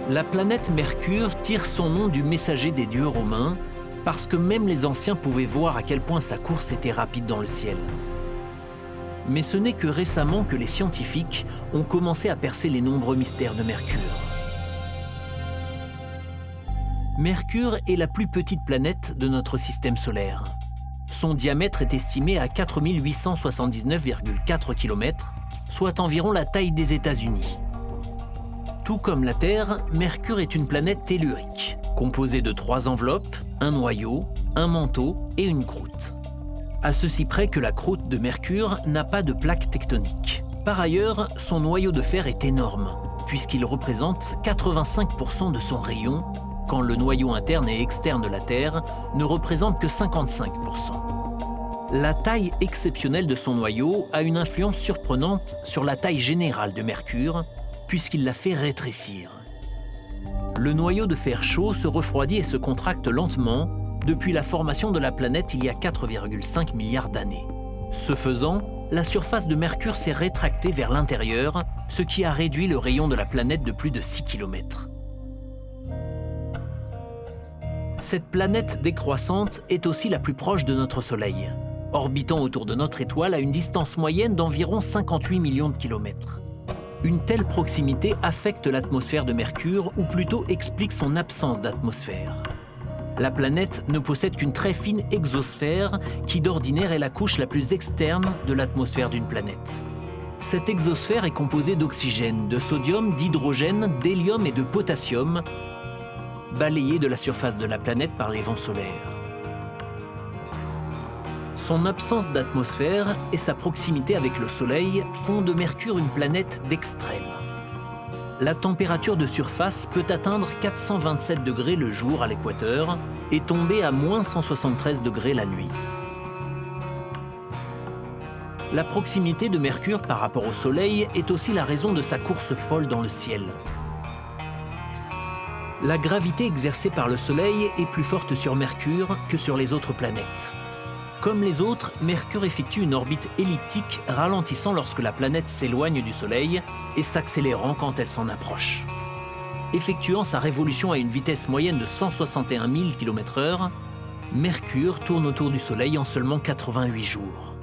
La planète Mercure tire son nom du messager des dieux romains parce que même les anciens pouvaient voir à quel point sa course était rapide dans le ciel. Mais ce n'est que récemment que les scientifiques ont commencé à percer les nombreux mystères de Mercure. Mercure est la plus petite planète de notre système solaire. Son diamètre est estimé à 4879,4 km, soit environ la taille des États-Unis. Tout comme la Terre, Mercure est une planète tellurique, composée de 3 enveloppes, un noyau, un manteau et une croûte. À ceci près que la croûte de Mercure n'a pas de plaque tectonique. Par ailleurs, son noyau de fer est énorme, puisqu'il représente 85% de son rayon, quand le noyau interne et externe de la Terre ne représente que 55%. La taille exceptionnelle de son noyau a une influence surprenante sur la taille générale de Mercure, puisqu'il la fait rétrécir. Le noyau de fer chaud se refroidit et se contracte lentement depuis la formation de la planète il y a 4,5 milliards d'années. Ce faisant, la surface de Mercure s'est rétractée vers l'intérieur, ce qui a réduit le rayon de la planète de plus de 6 km. Cette planète décroissante est aussi la plus proche de notre Soleil, orbitant autour de notre étoile à une distance moyenne d'environ 58 millions de kilomètres. Une telle proximité affecte l'atmosphère de Mercure, ou plutôt explique son absence d'atmosphère. La planète ne possède qu'une très fine exosphère qui d'ordinaire est la couche la plus externe de l'atmosphère d'une planète. Cette exosphère est composée d'oxygène, de sodium, d'hydrogène, d'hélium et de potassium, balayés de la surface de la planète par les vents solaires. Son absence d'atmosphère et sa proximité avec le Soleil font de Mercure une planète d'extrême. La température de surface peut atteindre 427 degrés le jour à l'équateur et tomber à moins 173 degrés la nuit. La proximité de Mercure par rapport au Soleil est aussi la raison de sa course folle dans le ciel. La gravité exercée par le Soleil est plus forte sur Mercure que sur les autres planètes. Comme les autres, Mercure effectue une orbite elliptique ralentissant lorsque la planète s'éloigne du Soleil et s'accélérant quand elle s'en approche. Effectuant sa révolution à une vitesse moyenne de 161 000 km/h, Mercure tourne autour du Soleil en seulement 88 jours.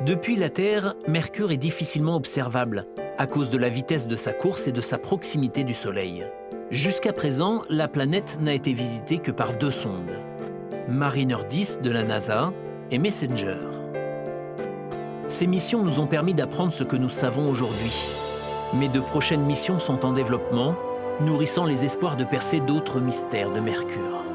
Depuis la Terre, Mercure est difficilement observable à cause de la vitesse de sa course et de sa proximité du Soleil. Jusqu'à présent, la planète n'a été visitée que par 2 sondes, Mariner 10 de la NASA et Messenger. Ces missions nous ont permis d'apprendre ce que nous savons aujourd'hui. Mais de prochaines missions sont en développement, nourrissant les espoirs de percer d'autres mystères de Mercure.